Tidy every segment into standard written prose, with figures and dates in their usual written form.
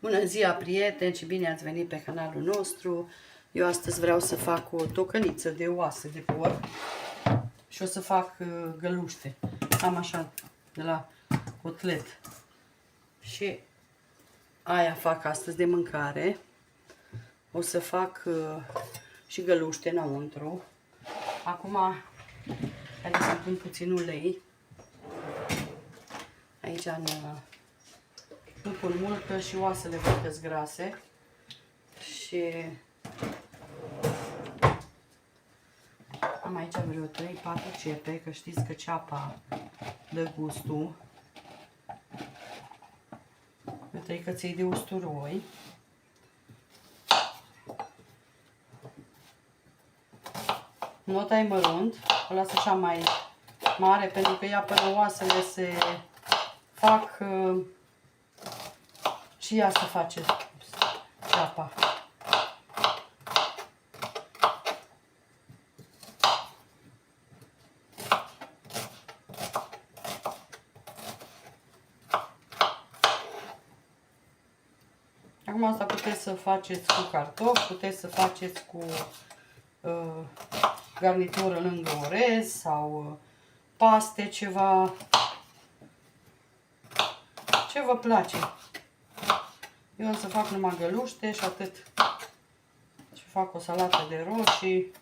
Bună ziua, prieteni, și bine ați venit pe canalul nostru. Eu astăzi vreau să fac o tocăniță de oase de porc și o să fac găluște. Am așa de la cotlet. Și aia fac astăzi de mâncare. O să fac și găluște înăuntru. Acum, haideți să pun puțin ulei. Aici nu pun mult, că și oasele văd că-s grase. Și am aici vreo 3-4 cepe, că știți că ceapa dă gustul. Vreo 3 căței de usturoi. Nu o tai mărunt, o las așa mai mare, pentru că ea până oasele se fac și ea să face ceapa. Acum asta puteți să faceți cu cartofi, puteți să faceți cu garnitură lângă orez sau paste, ceva ce vă place. Eu o să fac numai găluște și atât. Și fac o salată de roșii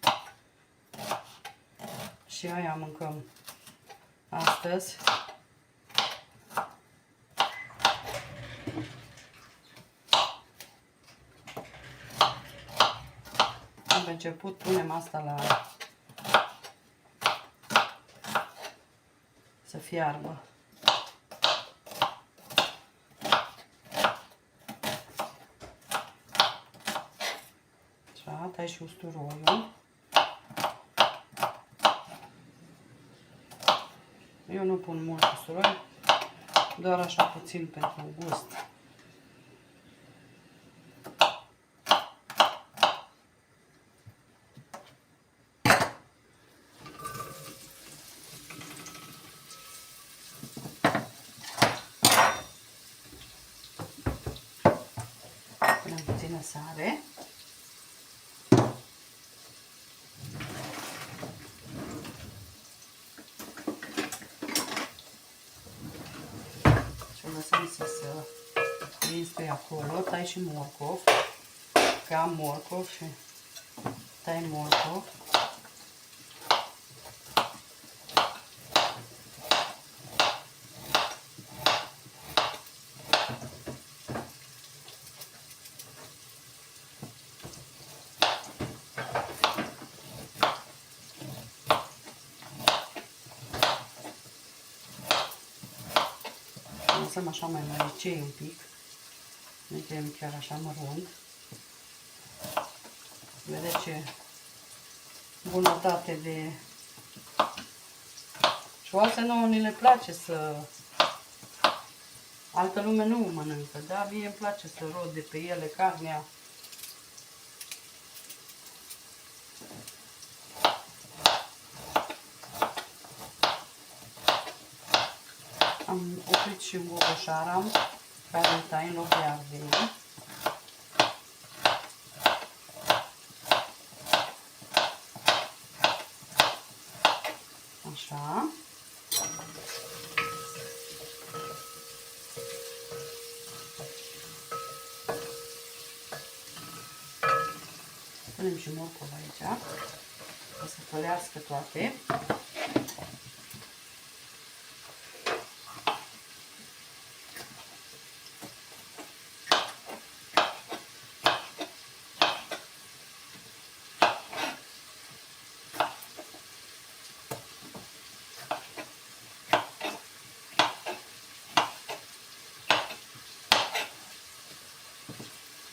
și aia mâncăm astăzi. Am început, punem asta la să fiarbă. Așa, tai și usturoiul. Eu nu pun mult usturoi, doar așa puțin pentru gust. Punem puțină sare. Și o lăsăm să se inspire acolo. Tai și morcov. Că am morcov și tai morcov. Lăsăm așa mai măricei un pic. Nu tăiem chiar așa mărunt. Vedeți ce bunătate de șoase. Nouă ni le place să... Altă lume nu mănâncă, dar mie îmi place să rod de pe ele carnea. Am oprit și gogoșara care îl tai în loc de ardei. Așa. Punem și morcov aici. O să fălească toate.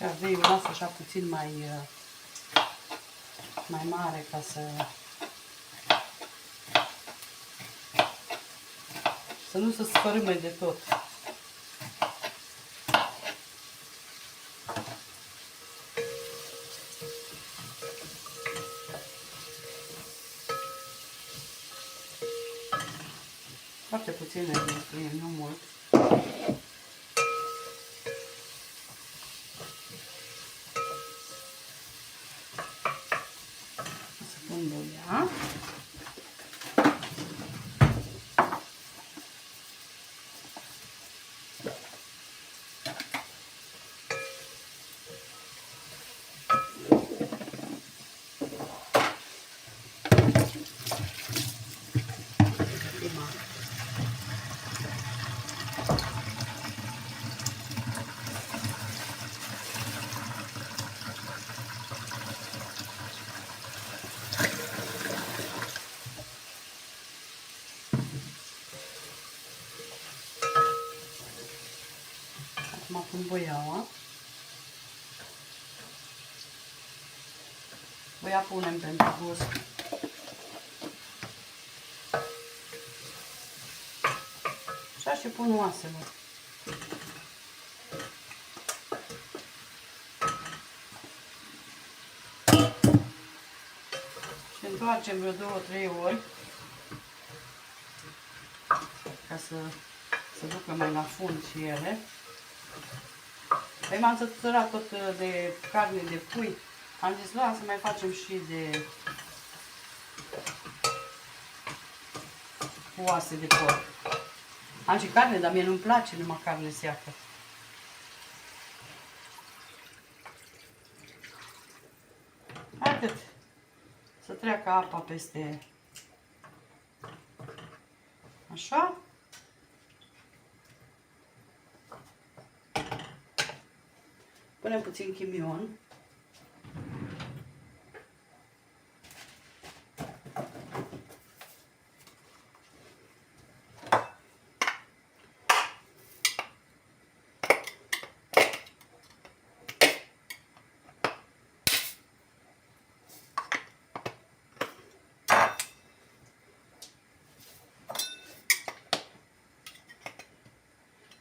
Ardeiul las așa puțin mai mare ca să nu se sfărâme de tot. Foarte puțin, nu mult. Acum pun boiaua. Boia punem pentru gust. Așa și pun oasele. Și întoarcem vreo 2-3 ori ca să se ducă mai la fund și ele. Păi m-am săturat tot de carne de pui. Am zis, la, să mai facem și de oase de porc. Am și carne, dar mie nu-mi place numai carne seacă. Atât. Să treacă apa peste... Așa. Punem puțin chimion.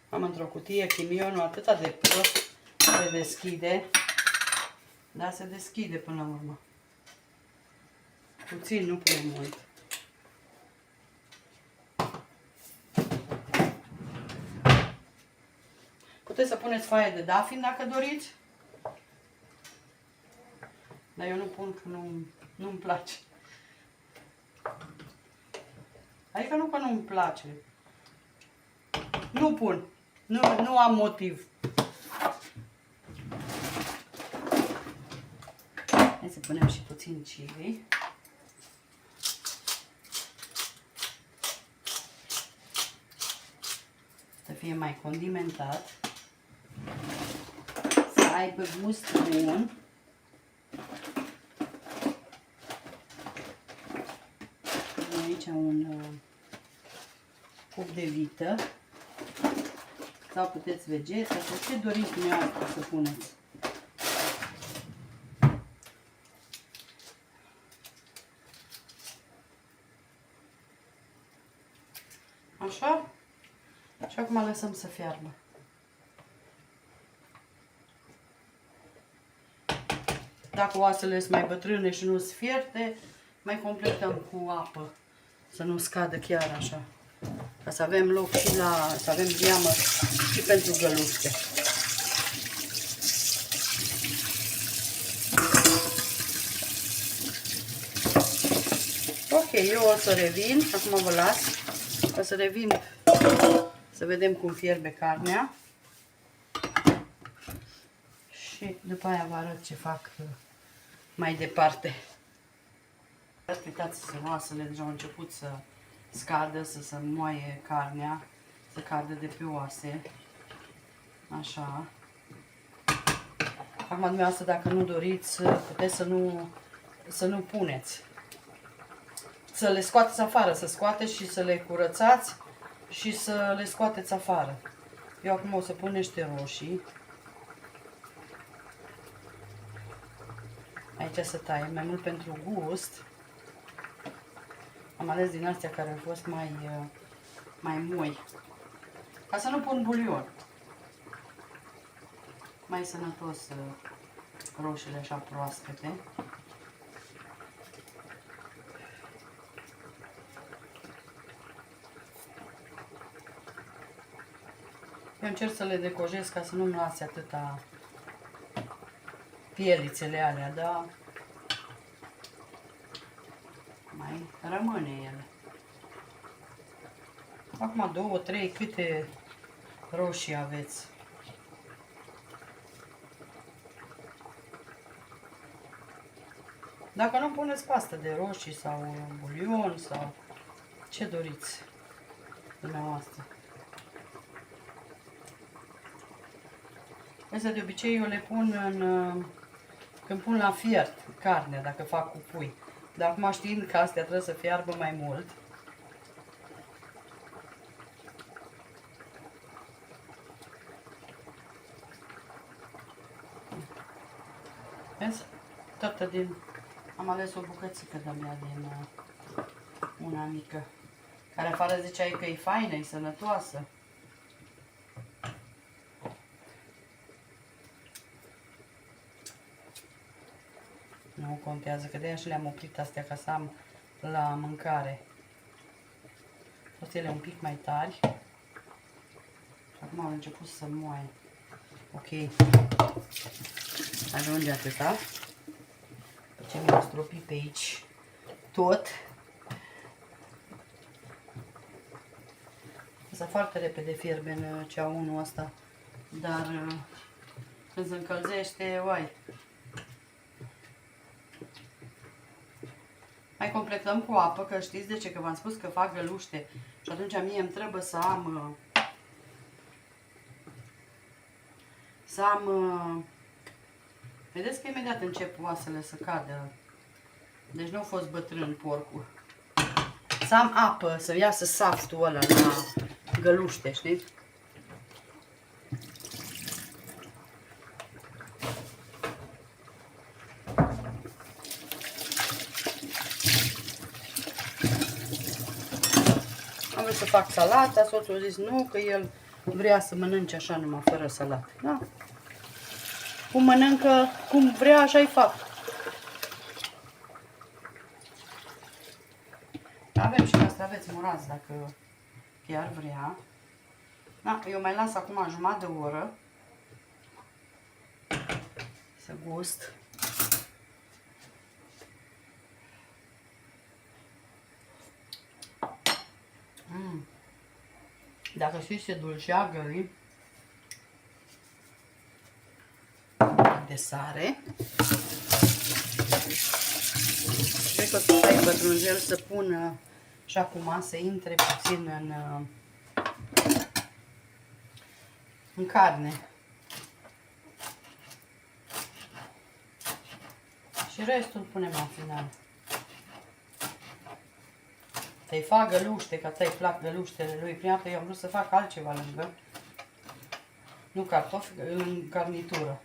Am într-o cutie chimionul atâta de prost, se deschide, dar se deschide până la urmă. Puțin, nu punem mult. Puteți să puneți foaie de dafin dacă doriți, dar eu nu pun că nu-mi place. Adică nu că nu-mi place. Nu pun. Nu am motiv. Hai să punem și puțin chili. Să fie mai condimentat. Să aibă gust bun. Punem aici un cup de vită. Sau puteți vegeta, sau ce doriți dumneavoastră să puneți. Așa. Și acum lăsăm să fiarbă. Dacă oasele sunt mai bătrâne și nu sunt fierte, mai completăm cu apă. Să nu scadă chiar așa. Ca să avem loc și să avem geamă și pentru găluște. Ok, eu o să revin, acum vă las, o să revin să vedem cum fierbe carnea și după aia vă arăt ce fac mai departe. Uitați, oasele deja au început să scadă, să se moaie carnea, să cadă de pe oase. Așa. Acum, dumneavoastră, dacă nu doriți, puteți să nu puneți. Să le scoateți afară, să scoateți și să le curățați și să le scoateți afară. Eu acum o să pun niște roșii. Aici să taie mai mult pentru gust. Am ales din astea care au fost mai moi. Ca să nu pun bulion. Mai sănătos roșiile așa proaspete. Eu încerc să le decojez ca să nu-mi lase atâta pielițele alea, dar mai rămâne ele. Acum 2, 3, câte roșii aveți. Dacă nu puneți pastă de roșii sau bulion sau ce doriți dumneavoastră. Astea de obicei eu le pun când pun la fiert carnea, dacă fac cu pui. Dar acum știind că astea trebuie să fiarbă mai mult, Vezi? Toată din... Am ales o bucățică de-abia din una mică. Care afară ziceai că e faină, e sănătoasă. Nu contează, că de-aia și le-am oprit astea ca să am la mâncare. Toate ele un pic mai tari. Acum au început să moaie. Ok. Ajunge atâta. Ce mi-am stropit pe aici tot. Asta foarte repede fierbe în ceaunul ăsta. Dar când se încălzește, uai. Mai completăm cu apă, că știți de ce? Că v-am spus că fac găluște. Și atunci mie îmi trebuie să am... Vedeți că imediat încep oasele să cadă. Deci nu a fost bătrân porcul. Să am apă, să iasă saftul ăla la găluște, știți? Am vrut să fac salata, soțul a zis nu, că el vrea să mănânce așa numai fără salată. Da? Cum mănâncă, cum vrea, așa-i fac. Avem și castraveți murați dacă chiar vrea. Da, eu mai las acum jumătate de oră să gust. Dacă știți ce dulceagă e de sare. Cred că o să tai pătrunjel să pună și acum să intre puțin în carne. Și restul punem la final. Să-i fac găluște, ca ți-i plac găluștele lui. Prima dată eu am vrut să fac altceva lângă. Nu cartofi, în garnitură.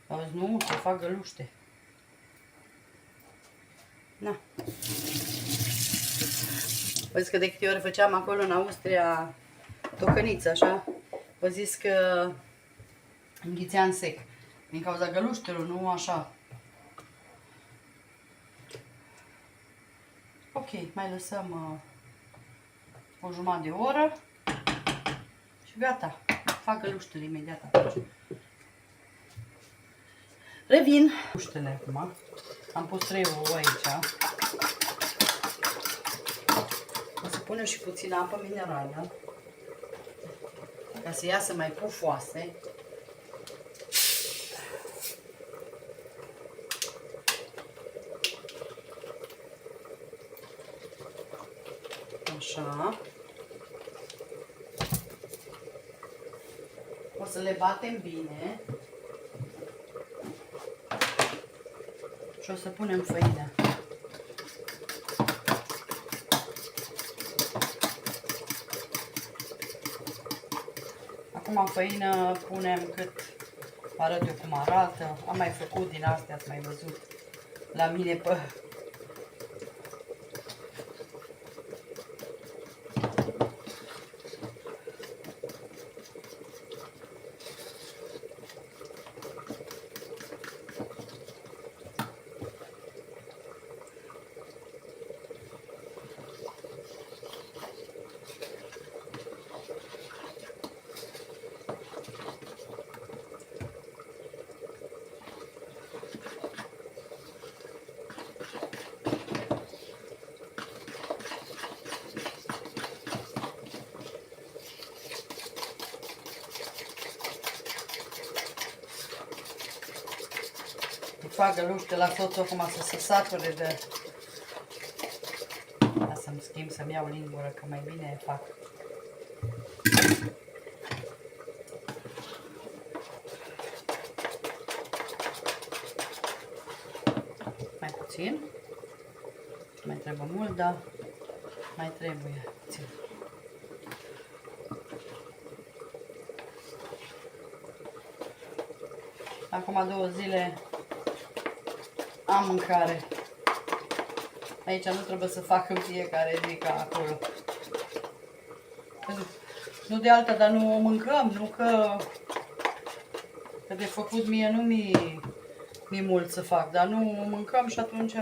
Am zis, nu, să fac găluște. Na. Văd că de câte ori făceam acolo în Austria tocăniță, așa, vă zis că înghițea în sec. Din cauza găluștelor, nu așa. Ok, mai lăsăm o jumătate de oră și gata. Fac găluștele imediat atunci. Revin. Găluștele acum. Am pus 3 ouă aici. O să punem și puțin apă minerală ca să iasă mai pufoase. Așa. O să le batem bine. Și o să punem făină. Acum făină punem cât arăt eu cum arată. Am mai făcut din astea, ați mai văzut la mine pe... Fac găluște la soțul acum să se sature de... Da, să-mi schimb, să-mi iau lingură, că mai bine fac. Mai puțin. Mai trebuie mult, dar mai trebuie puțin. Acum 2 zile am mâncare. Aici nu trebuie să fac în fiecare zi ca acolo. Nu de alta, dar nu o mâncăm, nu că de făcut mie nu mi mult să fac, dar nu o mâncăm și atunci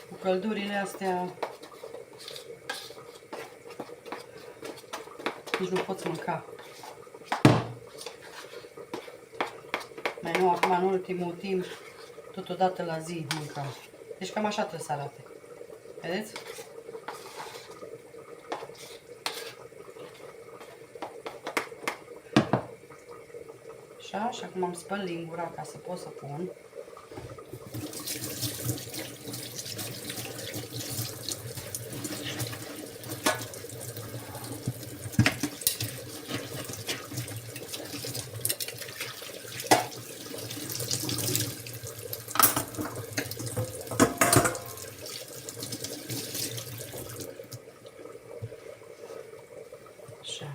cu căldurile astea nici nu poți mânca. Mai nu, acum în ultimul timp, totodată la zi mâncam. Deci cam așa trebuie să arate. Vedeți? Așa, și acum am spăl lingura ca să pot să pun. Așa.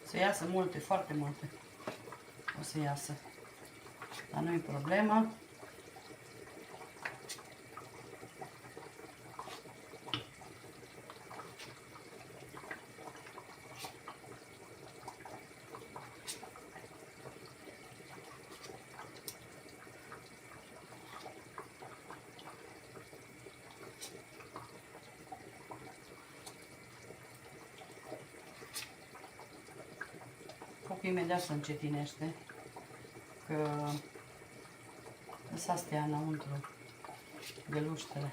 Să iasă multe, foarte multe. O să iasă. Dar nu e problemă. Focul imediat se încetinește, că sunt astea înăuntru, găluștele.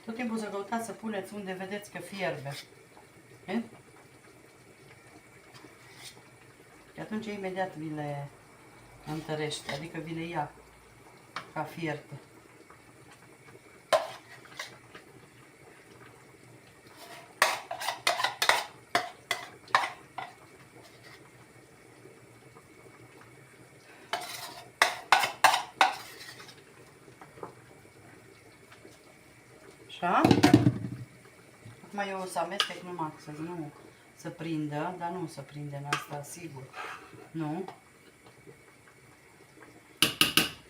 Tot timpul să căutați să puneți unde vedeți că fierbe. Și atunci imediat vi le întărește, adică vi le ia ca fierte. Așa. Acum eu o să amestec numai să nu să prindă, dar nu să prinde în asta, sigur. Nu.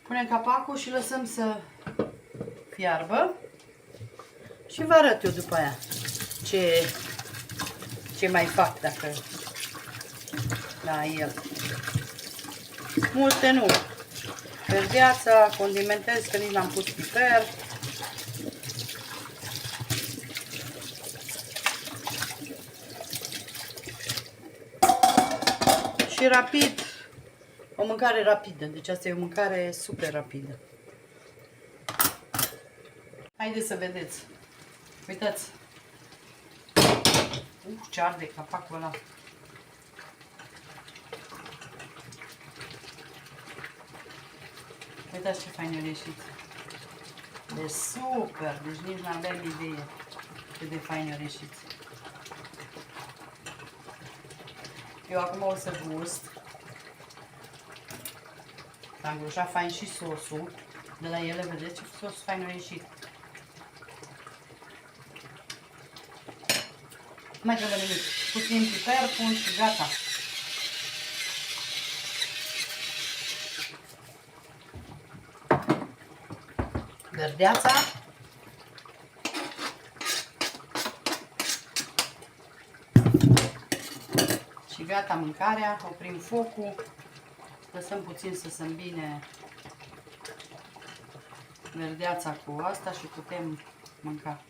Punem capacul și lăsăm să fiarbă. Și vă arăt eu după aia ce mai fac dacă la el. Multe nu. Verdeața, condimentez, că nici n-am pus piper. Și rapid, o mâncare rapidă. Deci asta e o mâncare super rapidă. Haideți să vedeți. Uitați. Ce arde capacul ăla. Uitați ce fain a ieșit. Deci super. Deci nici n-aveam idee cât de fain a ieșit. Eu acum o să gust. Am îngrușat fain și sosul. De la ele, vedeți ce sos fain a ieșit. Mai trebuie nimic. Puțin piper, pun și gata. Verdeața. Și gata mâncarea, oprim focul, lăsăm puțin să se îmbine verdeața cu asta și putem mânca.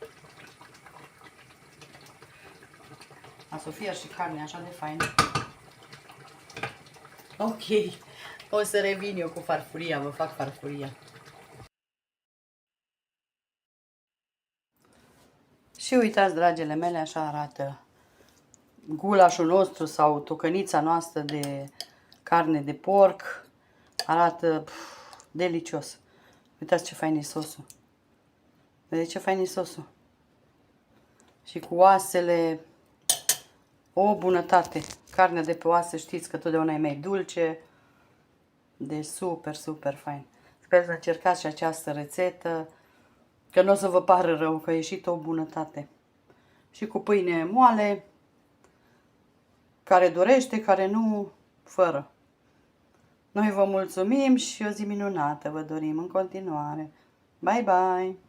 A să fie și carne așa de faină. Ok, o să revin eu cu farfuria, vă fac farfuria. Și uitați, dragile mele, așa arată gulașul nostru sau tocănița noastră de carne de porc. Arată delicios. Uitați ce fain e sosul. Vedeți ce fain e sosul? Și cu oasele, o bunătate. Carnea de pe oase știți că totdeauna e mai dulce. Deci super, super fain. Sper să încercați și această rețetă, că nu o să vă pară rău, că a ieșit o bunătate. Și cu pâine moale, care dorește, care nu, fără. Noi vă mulțumim și o zi minunată vă dorim în continuare. Bye, bye!